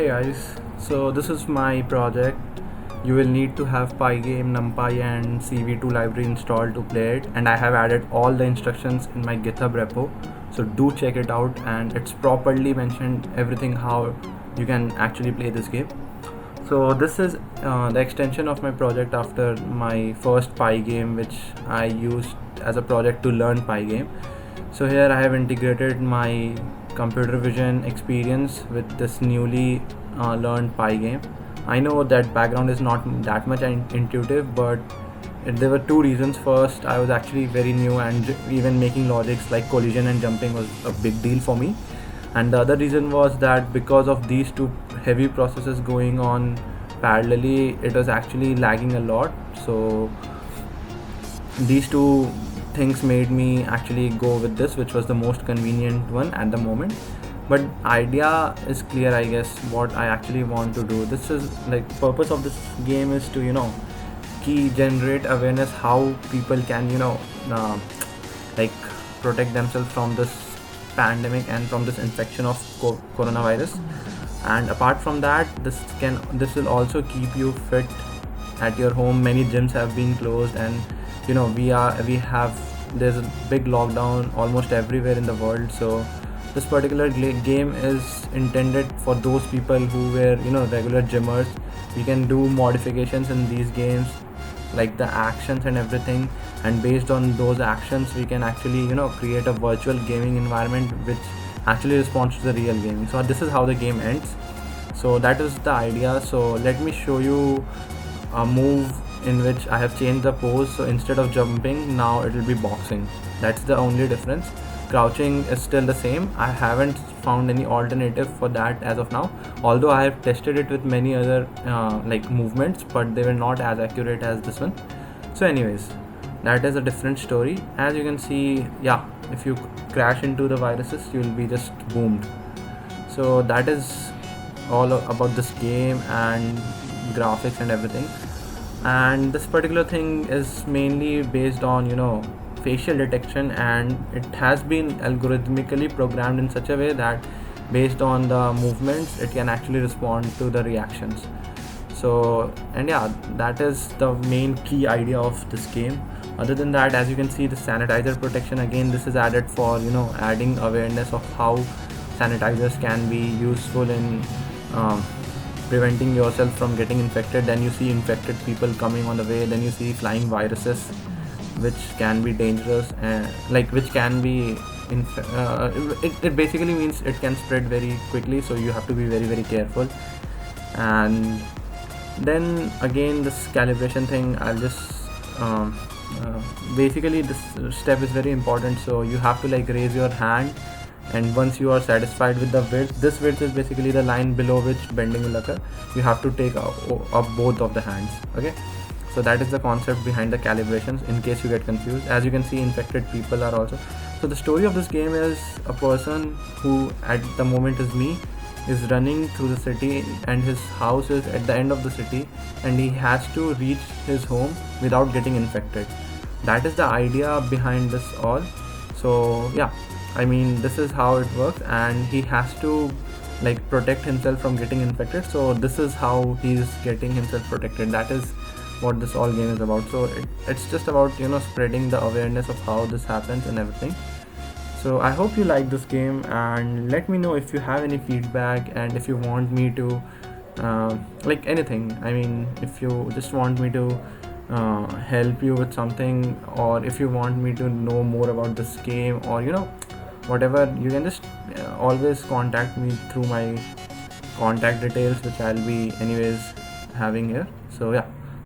Hey guys, so this is my project. You will need to have Pygame, NumPy and CV2 library installed to play it, and I have added all the instructions in my GitHub repo. So do check it out, and it's properly mentioned everything how you can actually play this game. So this is the extension of my project after my first Pygame, which I used as a project to learn Pygame. So here I have integrated my computer vision experience with this newly learned Pygame. I know that background is not that much intuitive, but there were two reasons. First, I was actually very new, and even making logics like collision and jumping was a big deal for me. And the other reason was that because of these two heavy processes going on parallelly, it was actually lagging a lot. So these two things made me actually go with this, which was the most convenient one at the moment. But idea is clear, I guess, what I actually want to do. This is like purpose of this game is to key generate awareness how people can like protect themselves from this pandemic and from this infection of coronavirus. And apart from that, this will also keep you fit at your home. Many gyms have been closed, and we have there's a big lockdown almost everywhere in the world. So this particular game is intended for those people who were regular gymmers. We can do modifications in these games, like the actions and everything, and based on those actions we can actually create a virtual gaming environment which actually responds to the real gaming. So this is how the game ends. So that is the idea. So let me show you a move in which I have changed the pose. So instead of jumping, now it will be boxing. That's the only difference. Crouching is still the same. I haven't found any alternative for that as of now, although I have tested it with many other like movements, but they were not as accurate as this one. So anyways, that is a different story. As you can see, if you crash into the viruses, you will be just boomed. So that is all about this game and graphics and everything. And this particular thing is mainly based on facial detection, and it has been algorithmically programmed in such a way that based on the movements it can actually respond to the reactions. So, and that is the main key idea of this game. Other than that, as you can see, the sanitizer protection, again, this is added for adding awareness of how sanitizers can be useful in preventing yourself from getting infected. Then you see infected people coming on the way, then you see flying viruses which can be dangerous, which can be it basically means it can spread very quickly, so you have to be very, very careful. And then again, this calibration thing, I'll just basically this step is very important. So you have to raise your hand, and once you are satisfied with the width, this width is basically the line below which bending will occur, you have to take up both of the hands. Okay, so that is the concept behind the calibrations, in case you get confused. As you can see, infected people are also. So the story of this game is a person who at the moment is me, is running through the city, and his house is at the end of the city, and he has to reach his home without getting infected. That is the idea behind this all. So I mean, this is how it works, and he has to protect himself from getting infected. So this is how he's getting himself protected. That is what this all game is about. So it's just about spreading the awareness of how this happens and everything. So I hope you like this game, and let me know if you have any feedback, and if you want me to anything. I mean, if you just want me to help you with something, or if you want me to know more about this game, or whatever, you can just always contact me through my contact details, which I'll be anyways having here. So